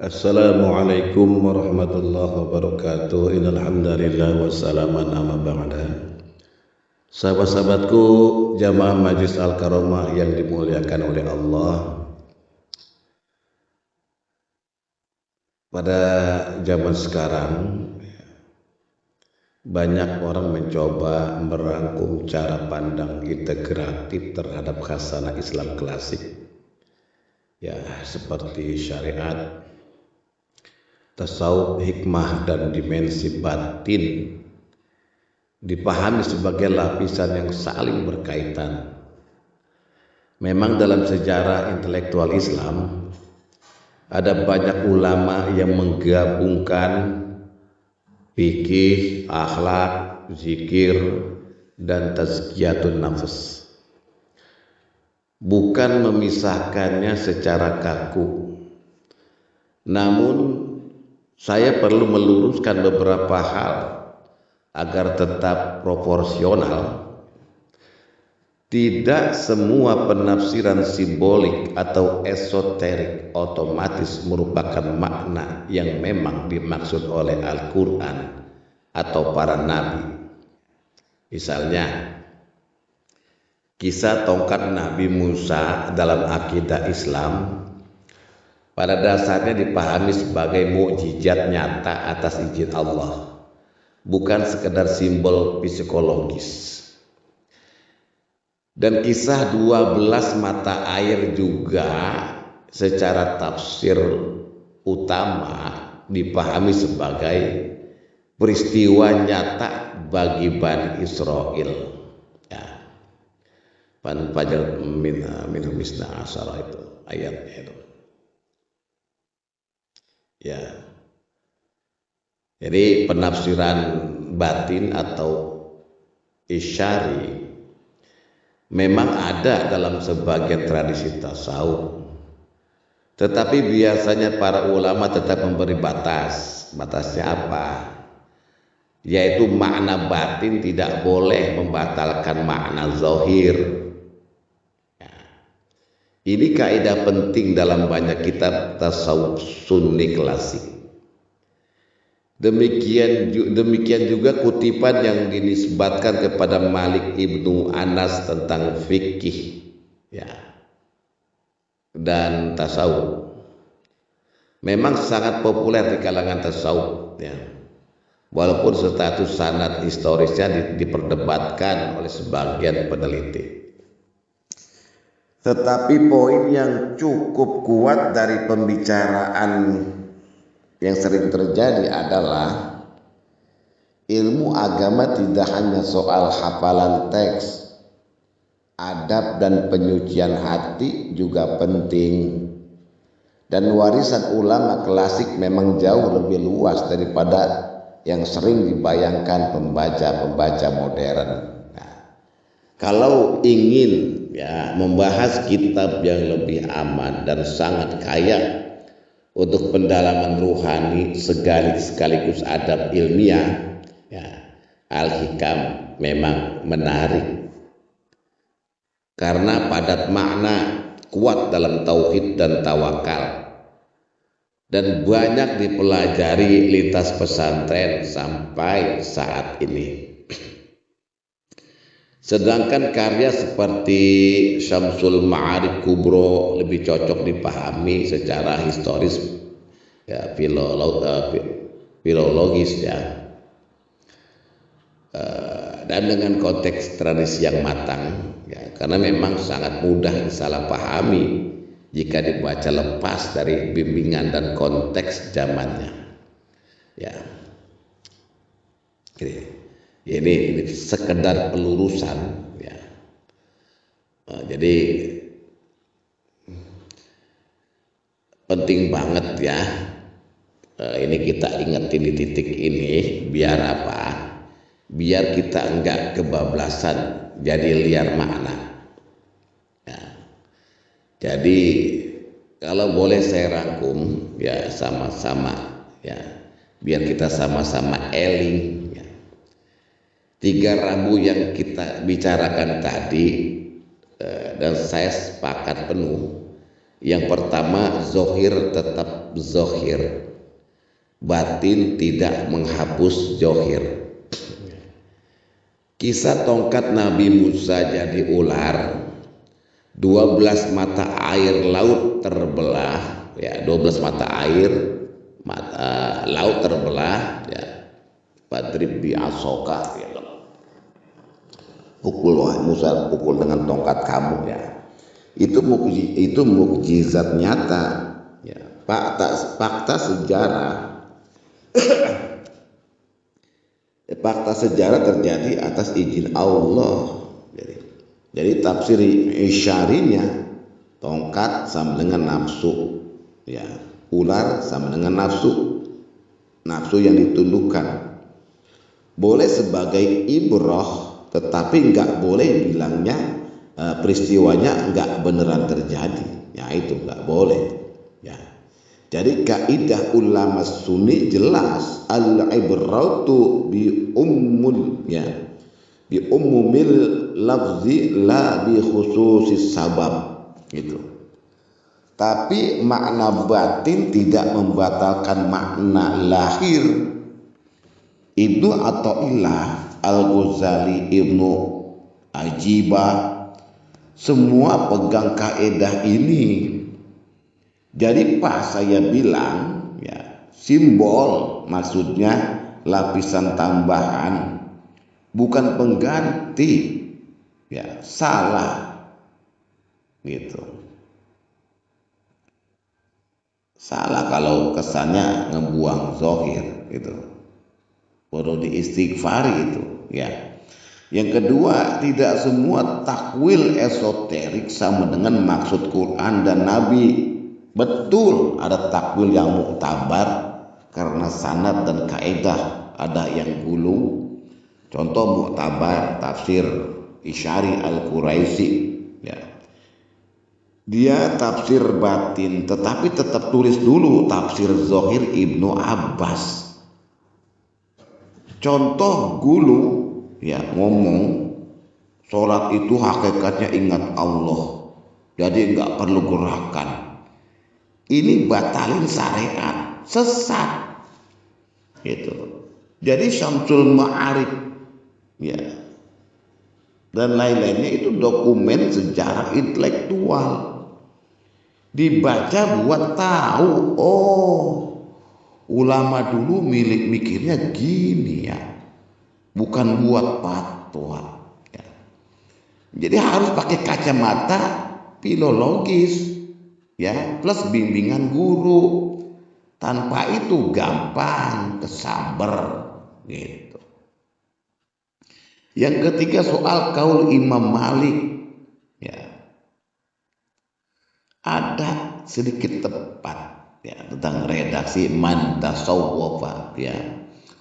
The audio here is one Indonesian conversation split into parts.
Assalamualaikum warahmatullahi wabarakatuh. Innal hamdalillah wassalamu amma ba'da. Sahabat-sahabatku jamaah Majlis Al-Karomah yang dimuliakan oleh Allah. Pada zaman sekarang banyak orang mencoba merangkum cara pandang integratif terhadap khasanah Islam klasik. Ya, seperti syariat, tasawuf, hikmah, dan dimensi batin dipahami sebagai lapisan yang saling berkaitan. Memang dalam sejarah intelektual Islam ada banyak ulama yang menggabungkan fikih, akhlak, zikir, dan tazkiyatun nafs, bukan memisahkannya secara kaku. Namun saya perlu meluruskan beberapa hal agar tetap proporsional. Tidak semua penafsiran simbolik atau esoterik otomatis merupakan makna yang memang dimaksud oleh Al-Quran atau para nabi. Misalnya, kisah tongkat Nabi Musa dalam akidah Islam pada dasarnya dipahami sebagai mukjizat nyata atas izin Allah, bukan sekedar simbol psikologis. Dan kisah 12 mata air juga secara tafsir utama dipahami sebagai peristiwa nyata bagi Bani Israel. Ya. Panfajal minhum isna asyara itu ayatnya itu. Ya. Jadi penafsiran batin atau isyari memang ada dalam sebagian tradisi tasawuf, tetapi biasanya para ulama tetap memberi batas. Batasnya apa? Yaitu makna batin tidak boleh membatalkan makna zahir. Ya. Ini kaidah penting dalam banyak kitab tasawuf sunni klasik. Demikian juga kutipan yang dinisbatkan kepada Malik ibnu Anas tentang fikih, ya, dan tasawuf memang sangat populer di kalangan tasawuf, ya, walaupun status sanad historisnya diperdebatkan oleh sebagian peneliti. Tetapi poin yang cukup kuat dari pembicaraan yang sering terjadi adalah ilmu agama tidak hanya soal hafalan teks, adab dan penyucian hati juga penting. Dan warisan ulama klasik memang jauh lebih luas daripada yang sering dibayangkan pembaca-pembaca modern. Nah, kalau ingin membahas kitab yang lebih aman dan sangat kaya untuk pendalaman ruhani sekaligus adab ilmiah, Al-Hikam memang menarik karena padat makna, kuat dalam tauhid dan tawakal, dan banyak dipelajari lintas pesantren sampai saat ini. Sedangkan karya seperti Syamsul Ma'arif Kubro lebih cocok dipahami secara historis, ya, filologis, ya, dan dengan konteks tradisi yang matang, ya, karena memang sangat mudah disalahpahami jika dibaca lepas dari bimbingan dan konteks zamannya. Ya, ini sekedar pelurusan, ya. Jadi penting banget, ya, ini kita ingetin di titik ini. Biar apa? Biar kita enggak kebablasan jadi liar makna, ya. Jadi kalau boleh saya rangkum, ya, sama-sama, ya, biar kita sama-sama eling, ya. 3 rambu yang kita bicarakan tadi, dan saya sepakat penuh, Yang pertama, zohir tetap zohir, batin tidak menghapus zohir. Kisah tongkat Nabi Musa jadi ular, 12 mata air laut terbelah, ya 12 mata air laut terbelah, ya Fadrib bi asoka, ya pukul Musa, pukul dengan tongkat kamu, ya itu mukjizat nyata, ya fakta sejarah. Fakta sejarah terjadi atas izin Allah. Jadi tafsir isyarinya, tongkat sama dengan nafsu, ya ular sama dengan nafsu yang ditundukkan. Boleh sebagai ibrah, tetapi nggak boleh bilangnya peristiwanya nggak beneran terjadi, ya itu nggak boleh, ya. Jadi kaidah ulama sunni jelas, al-ibratu bi umumil lafzi la bi khususis sabab, gitu. Tapi makna batin tidak membatalkan makna lahir. Ibnu Athaillah Al-Ghazali, Ibnu Ajibah, semua pegang kaidah ini. Jadi pas saya bilang, ya simbol maksudnya lapisan tambahan, bukan pengganti, ya salah, gitu. Salah kalau kesannya ngebuang zohir, gitu. Perlu diistighfari itu, ya. Yang kedua, tidak semua takwil esoterik sama dengan maksud Quran dan Nabi. Betul ada takwil yang muktabar karena sanad dan kaidah ada yang gulung. Contoh muktabar tafsir Isyari Al-Quraisy, ya. Dia tafsir batin, tetapi tetap tulis dulu tafsir zohir Ibnu Abbas. Contoh gulu, ya ngomong sholat itu hakikatnya ingat Allah, jadi nggak perlu gerakan. Ini batalin syariat, sesat, gitu. Jadi Syamsul Ma'arif, ya, dan lain-lainnya itu dokumen sejarah intelektual, dibaca buat tahu, oh ulama dulu mikirnya gini, ya, bukan buat fatwa, ya. Jadi harus pakai kacamata filologis, ya, plus bimbingan guru. Tanpa itu gampang kesamber, gitu. Yang ketiga soal kaul Imam Malik, ya, ada sedikit tepat, ya, tentang redaksi man tasawwafa, ya.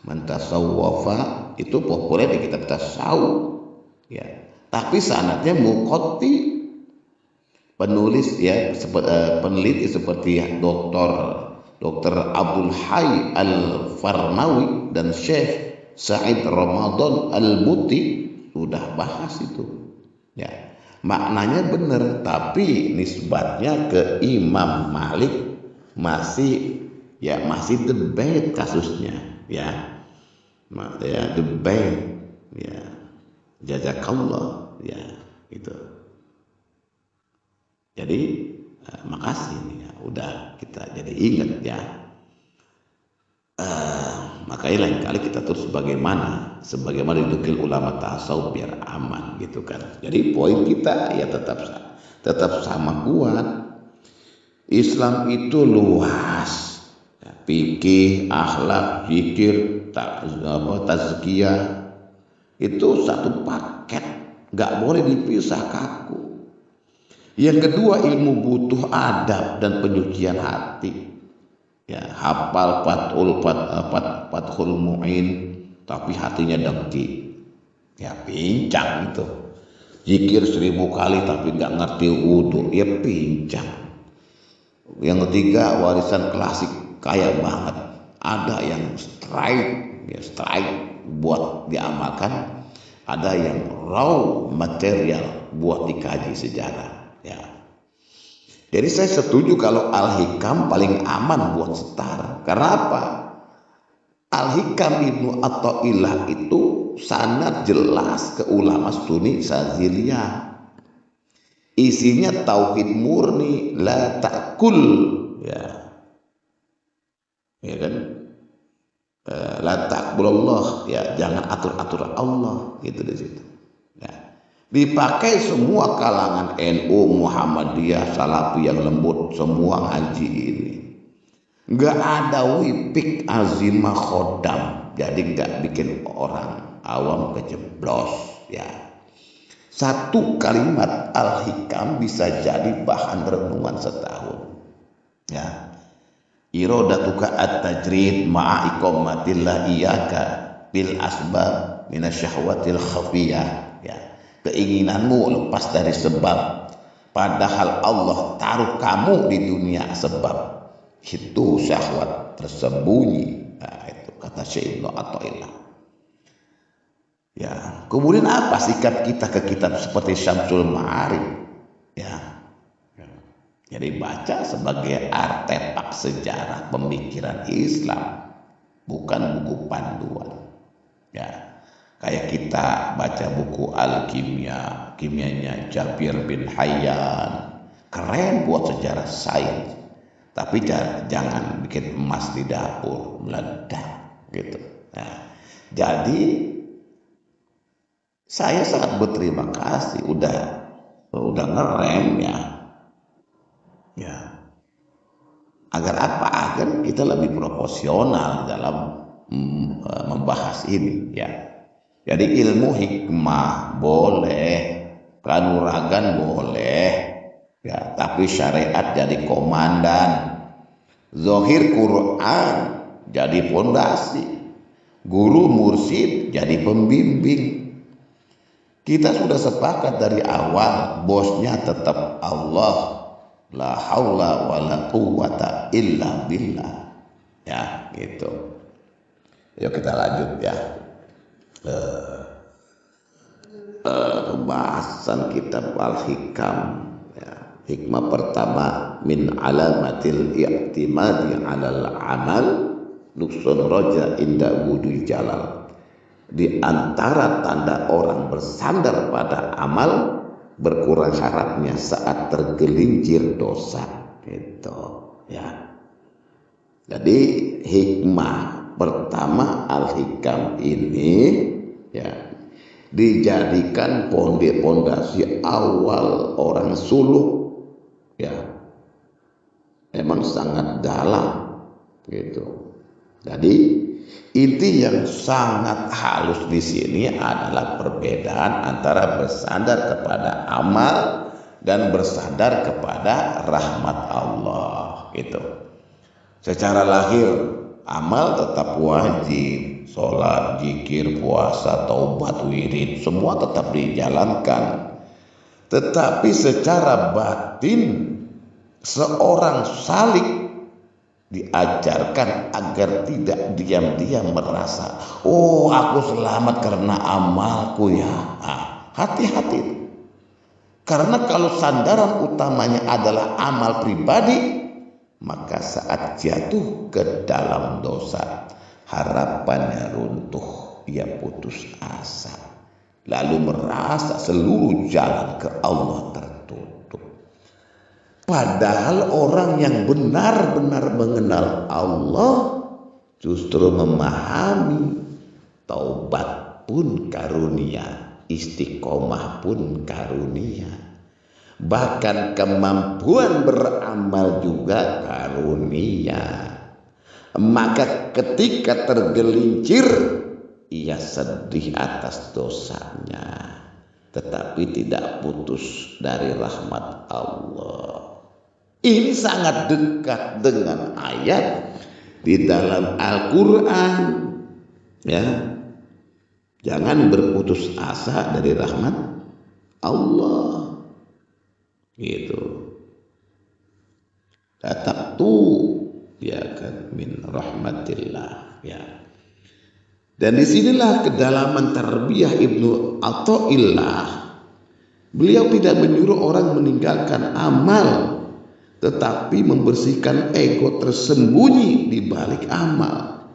Man tasawwafa itu populer di kitab tasawuf, ya. Tapi sanadnya muqatti. Penulis, ya, peneliti seperti Dr. Abdul Hayy Al-Farnawi dan Syekh Said Ramadan Al-Buti sudah bahas itu, ya. Maknanya benar, tapi nisbatnya ke Imam Malik masih debate kasusnya, ya. Ya debate, ya. Jazakallah, ya, itu. Jadi makasih nih, ya, udah kita jadi ingat, ya. Makanya lain kali kita terus sebagaimana dinukil ulama tasawuf biar aman, gitu kan. Jadi poin kita ya tetap sama kuat. Islam itu luas, ya, fikih, akhlak, zikir, tazkiyah itu satu paket, nggak boleh dipisah kaku. Yang kedua, ilmu butuh adab dan penyucian hati, ya. Hafal Fathul Mu'in tapi hatinya dengki, ya pincang itu. Zikir 1000 kali tapi nggak ngerti wudhu, ya pincang. Yang ketiga, warisan klasik kaya banget, ada yang straight buat diamalkan, ada yang raw material buat dikaji sejarah, ya. Jadi saya setuju kalau Al-Hikam paling aman buat setar. Karena apa? Al-Hikam Ibnu Athaillah itu sangat jelas ke ulama Sunni Syadziliyah. Isinya tauhid murni, la ta'kul, ya, ya kan? La ta'kbulullah, ya, jangan atur-atur Allah, gitu di situ. Ya. Dipakai semua kalangan NU, Muhammadiyah, Salafi yang lembut, semua ngaji ini. Nggak ada wipik azimah khodam, jadi nggak bikin orang awam kejeblos, ya. Satu kalimat Al-Hikam bisa jadi bahan renungan setahun, ya. Iradatuka at-tajrid ma'a iqamatillah iyaka bil asbab minasyahwatil khafiyah, ya. Keinginanmu lepas dari sebab, padahal Allah taruh kamu di dunia sebab. Itu syahwat tersembunyi. Nah, itu kata Syekh Ibnu Athaillah. Ya, kemudian apa sikap kita ke kitab seperti Syamsul Ma'arif? Ya. Jadi baca sebagai artefak sejarah pemikiran Islam, bukan buku panduan. Ya. Kayak kita baca buku Al-Kimya, kimianya Jabir bin Hayyan. Keren buat sejarah sains. Tapi jangan bikin emas di dapur meledak gitu. Nah, jadi saya sangat berterima kasih udah ngerem, ya. Ya. Agar apa? Agar kita lebih proporsional dalam membahas ini, ya. Jadi ilmu hikmah boleh, kanuragan boleh. Ya, tapi syariat jadi komandan, zahir Quran jadi fondasi, guru mursyid jadi pembimbing. Kita sudah sepakat dari awal, bosnya tetap Allah, la haula wala quwwata illa billah, ya gitu. Yuk kita lanjut, ya. Pembahasan kitab Al-Hikam. Hikmah pertama, min alamatil i'timadi alal amal nuksun roja inda wudhu jalal. Di antara tanda orang bersandar pada amal, berkurang harapnya saat tergelincir dosa, gitu, ya. Jadi hikmah pertama Al-Hikam ini, ya, dijadikan pondasi awal orang suluk. Ya, memang sangat dalam, gitu. Jadi inti yang sangat halus di sini adalah perbedaan antara bersandar kepada amal dan bersandar kepada rahmat Allah, gitu. Secara lahir amal tetap wajib, sholat, zikir, puasa, taubat, wirid, semua tetap dijalankan. Tetapi secara batin seorang salik diajarkan agar tidak diam-diam merasa, oh aku selamat karena amalku, ya. Hati-hati. Karena kalau sandaran utamanya adalah amal pribadi, maka saat jatuh ke dalam dosa, harapannya runtuh, ia putus asa. Lalu merasa seluruh jalan ke Allah tertutup. Padahal orang yang benar-benar mengenal Allah justru memahami taubat pun karunia, istiqomah pun karunia, bahkan kemampuan beramal juga karunia. Maka ketika tergelincir, ia sedih atas dosanya, tetapi tidak putus dari rahmat Allah. Ini sangat dekat dengan ayat di dalam Al-Quran, ya. Jangan berputus asa dari rahmat Allah, gitu. Tetap ya kan, min rahmatillah, ya. Dan disinilah kedalaman tarbiyah Ibnu Athaillah. Beliau tidak menyuruh orang meninggalkan amal, tetapi membersihkan ego tersembunyi di balik amal.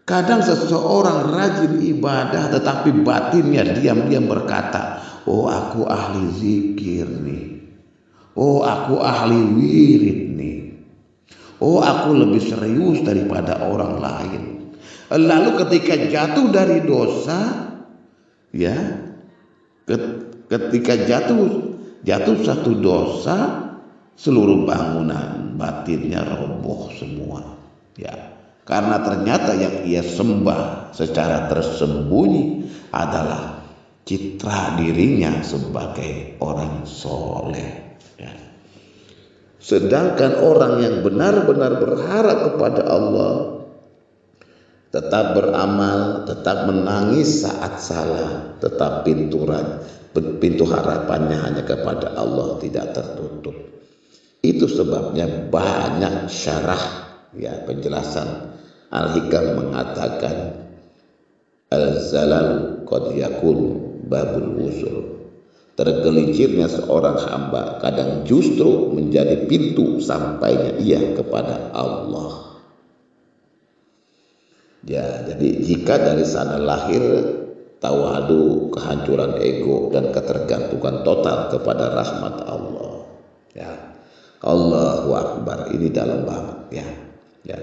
Kadang seseorang rajin ibadah tetapi batinnya diam-diam berkata, oh aku ahli zikir nih, oh aku ahli wirid nih, oh aku lebih serius daripada orang lain. Lalu ketika jatuh dari dosa, ya, ketika jatuh satu dosa, seluruh bangunan batinnya roboh semua, ya, karena ternyata yang ia sembah secara tersembunyi adalah citra dirinya sebagai orang soleh, ya. Sedangkan orang yang benar-benar berharap kepada Allah, tetap beramal, tetap menangis saat salah, tetap pintu harapannya hanya kepada Allah tidak tertutup. Itu sebabnya banyak syarah, ya, penjelasan Al-Hikam mengatakan al-zalal qad yakunu babul wusul. Tergelincirnya seorang hamba kadang justru menjadi pintu sampainya ia kepada Allah. Ya, jadi jika dari sana lahir tawadu, kehancuran ego dan ketergantungan total kepada rahmat Allah, ya. Allahu Akbar, ini dalam banget, ya. Ya.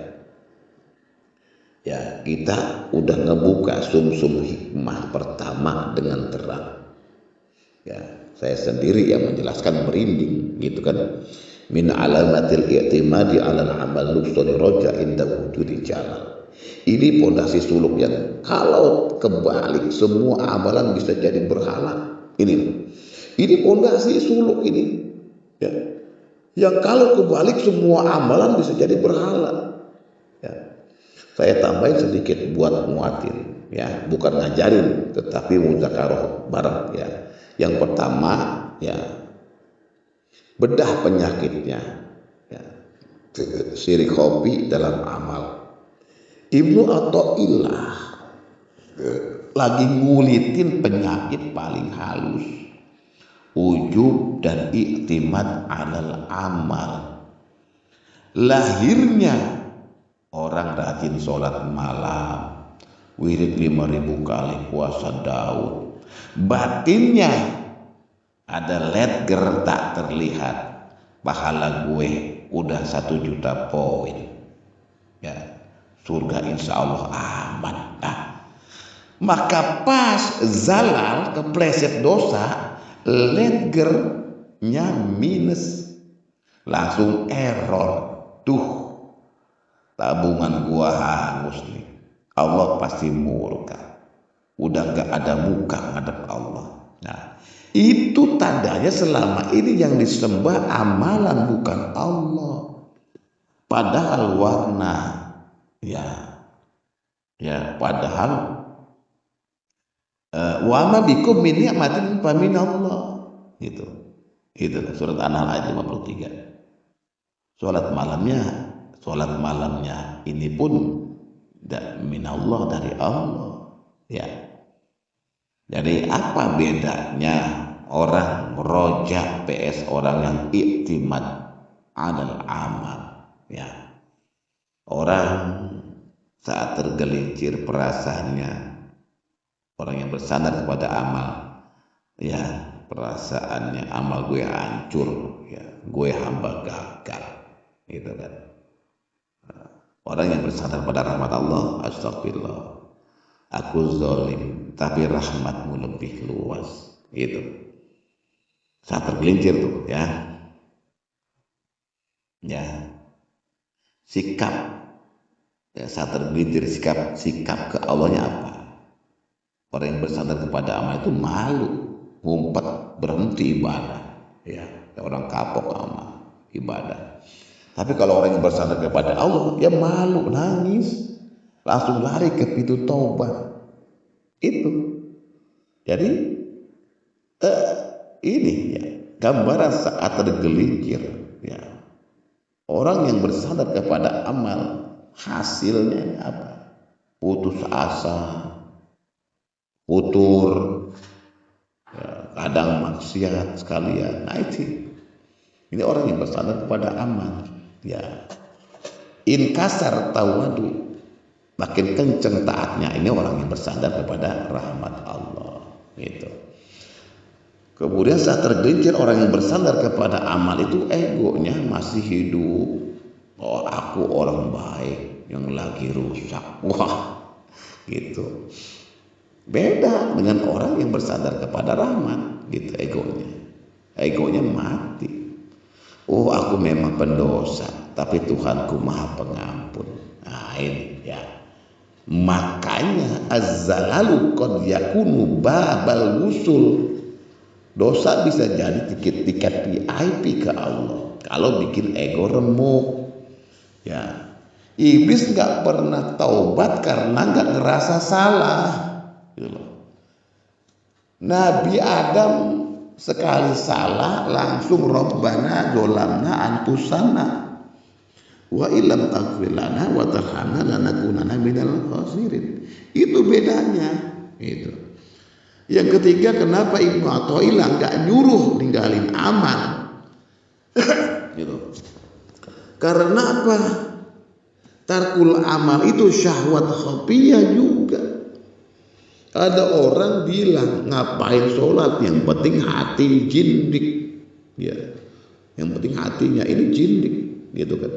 Ya, kita udah ngebuka sumsum hikmah pertama dengan terang. Ya, saya sendiri yang menjelaskan merinding, gitu kan. Min alamatil i'timadi 'alal amal nuqsani roja inda wujudi jalal. Ini pondasi suluk yang kalau kebalik semua amalan bisa jadi berhala. Ini pondasi suluk ini, ya. Yang kalau kebalik semua amalan bisa jadi berhala. Ya. Saya tambahin sedikit buat muatin, ya, bukan ngajarin tetapi muzakarah bareng, ya. Yang pertama, ya, bedah penyakitnya, ya, syirik hobi dalam amal. Ibnu Athaillah lagi ngulitin penyakit paling halus, ujub dan iktimad alal amal. Lahirnya orang rajin sholat malam, wirid 5.000 kali, puasa Daud. Batinnya ada ledger tak terlihat, pahala gue udah 1 juta poin, ya, surga insya Allah aman. Nah, maka pas zalal kepleset dosa, ledgernya minus, langsung error. Tuh, tabungan gua hangus nih, Allah pasti murka, udah gak ada muka ngadep Allah. Nah, itu tandanya selama ini yang disembah amalan bukan Allah, padahal warna, ya, padahal wa ma bikum min ni'matin fa min Allah, gitu. Itu surat An-Nahl ayat 53. Sholat malamnya ini pun minallah, dari Allah, ya. Jadi apa bedanya orang rojak PS orang yang iktimad adal amal, ya. Orang saat tergelincir perasaannya, orang yang bersandar kepada amal, ya, perasaannya amal gue hancur, ya, gue hamba gagal, gitu kan. Orang yang bersandar pada rahmat Allah, astagfirullah, aku zalim tapi rahmatmu lebih luas, gitu. Saat tergelincir tuh, ya, sikap, ya, saat tergelincir sikap ke Allahnya apa? Orang yang bersandar kepada amal itu malu, ngumpet, berhenti ibadah, ya, orang kapok amal ibadah. Tapi kalau orang yang bersandar kepada Allah, dia malu, nangis, langsung lari ke pintu taubat. Itu. Jadi ini, ya, gambaran saat tergelincir, ya. Orang yang bersandar kepada amal, hasilnya apa? Putus asa, futur, ya, kadang maksiat sekalian. Nah, itu Ini orang yang bersandar kepada amal. Ya, inkasar tawadu, makin kenceng taatnya. Ini orang yang bersandar kepada rahmat Allah. Gitu. Kemudian saat tergelincir orang yang bersandar kepada amal itu egonya masih hidup. Oh, aku orang baik yang lagi rusak. Wah, gitu. Beda dengan orang yang bersandar kepada rahmat, gitu egonya. Egonya mati. Oh, aku memang pendosa, tapi Tuhanku Maha Pengampun. Nah, ini ya. Makanya az-zalalu qad yakunu babal wusul. Dosa bisa jadi tiket VIP ke Allah kalau bikin ego remuk. Ya, iblis nggak pernah taubat karena nggak ngerasa salah. Gitu. Nabi Adam sekali salah langsung Rabbana dzolamna anfusana wa illam taghfir lana wa tarhamna lanakunanna minal khasirin. Itu bedanya. Itu. Yang ketiga, kenapa Ibnu Athaillah nggak nyuruh ninggalin amal? Gitu. Karena apa? Tarkul amal itu syahwat khafiyah juga. Ada orang bilang ngapain sholat, yang penting hati jindik. Ya, yang penting hatinya ini jindik, gitu kan?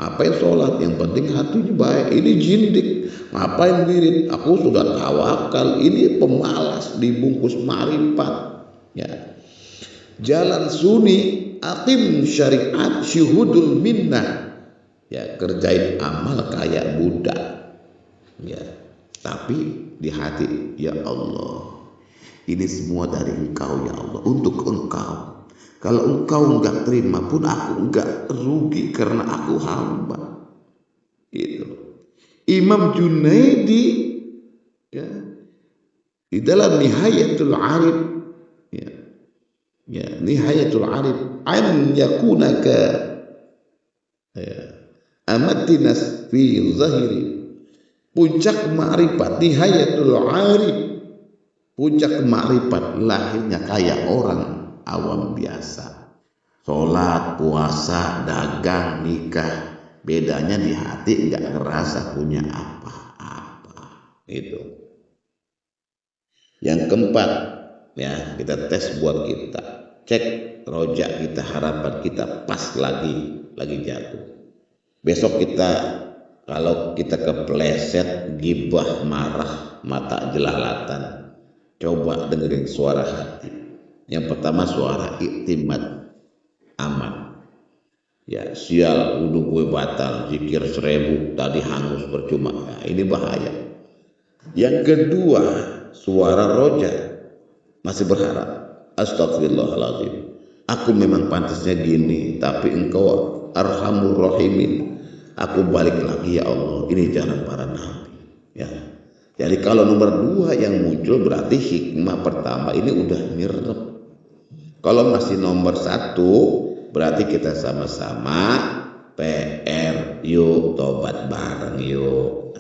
Ngapain sholat, yang penting hatinya baik, ini jindik. Ngapain wirid, aku sudah tawakal, ini pemalas dibungkus marifat. Ya, jalan sunni, atim syariat, syuhudul minnah. Ya, kerjain amal kayak budak. Ya, tapi di hati, ya Allah, ini semua dari Engkau ya Allah, untuk Engkau. Kalau Engkau enggak terima pun aku enggak rugi karena aku hamba. Gitu. Imam Junaidi ya, di dalam Nihayatul Arif, ya, ya, Nihayatul Arif, an yakunaka ya, amatinas fi zahiri, puncak ma'rifat Nihayatul Arif, puncak ma'rifat lahirnya kayak orang awam biasa, sholat, puasa, dagang, nikah. Bedanya di hati nggak ngerasa punya apa-apa. Itu. Yang keempat, ya, kita tes buat kita, cek rojak kita, harapan kita pas lagi jatuh. Besok kita, kalau kita kepleset, gibah, marah, mata jelalatan, coba dengerin suara hati. Yang pertama suara iktimat, aman. Ya, sial, wudhu gue batal, zikir 1000 tadi hangus percuma. Nah, ini bahaya. Yang kedua, suara roja, masih berharap. Astagfirullahaladzim, aku memang pantasnya gini, tapi Engkau arhamur rahimin. Aku balik lagi ya Allah. Ini jalan para nabi. Ya. Jadi kalau nomor 2 yang muncul berarti hikmah pertama ini udah nyerep. Kalau masih nomor 1 berarti kita sama-sama PR, yuk tobat bareng yuk.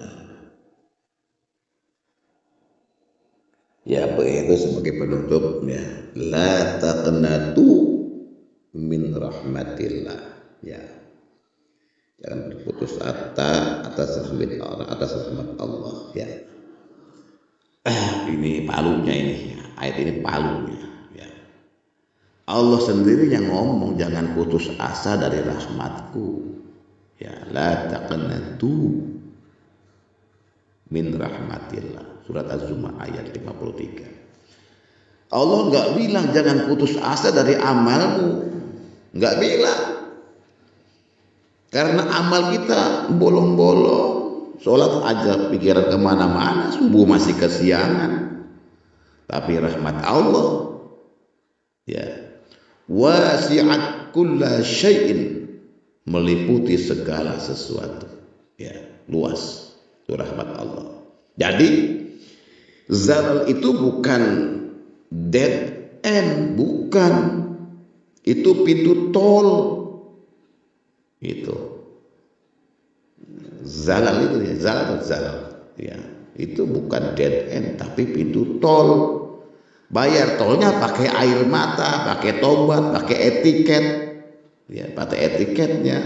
Ya, begitu sebagai penutup ya. La taqnatu min rahmatillah. Ya. Jangan berputus asa atas rahmat Allah ya. Ini palunya ini ya. Ayat ini palunya. Allah sendiri yang ngomong jangan putus asa dari rahmatku. Ya, la taqnatu min rahmatillah. Surat Az-Zumar ayat 53. Allah enggak bilang jangan putus asa dari amalmu. Enggak bilang. Karena amal kita bolong-bolong. Sholat aja pikiran kemana-mana, subuh masih kesiangan. Tapi rahmat Allah, ya, wasi'at kulla syai'in, meliputi segala sesuatu, ya, luas. Itu rahmat Allah. Jadi zalal itu bukan dead end, bukan. Itu pintu tol. Itu zalal itu ya, zalal ya, itu bukan dead end tapi pintu tol. Bayar tolnya pakai air mata, pakai tobat, pakai etiket. Ya, pakai etiketnya.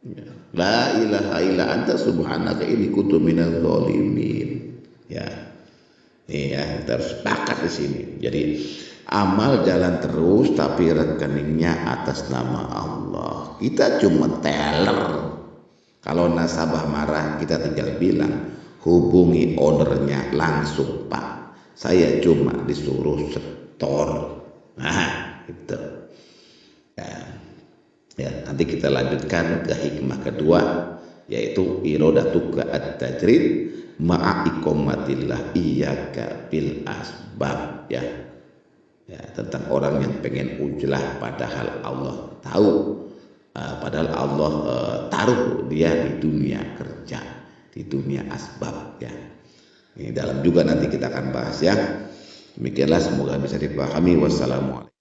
Ya. La ilaha illa anta subhanaka inni kuntu minadz zalimin. Ya. Iya, kita harus sepakat di sini. Jadi amal jalan terus tapi rekeningnya atas nama Allah. Kita cuma teller. Kalau nasabah marah kita tinggal bilang, hubungi ownernya langsung, Pak. Saya cuma disuruh setor. Nah, itu. Ya, nanti kita lanjutkan ke hikmah kedua, yaitu irodatuka at-tajrid ma'a iqamatillah iyyaka bil asbab, ya. Ya, tentang orang yang pengen ujlah padahal Allah tahu, padahal Allah taruh dia di dunia kerja, di dunia asbab, ya. Ini dalam juga nanti kita akan bahas, ya. Demikianlah, semoga bisa dipahami. Wassalamualaikum.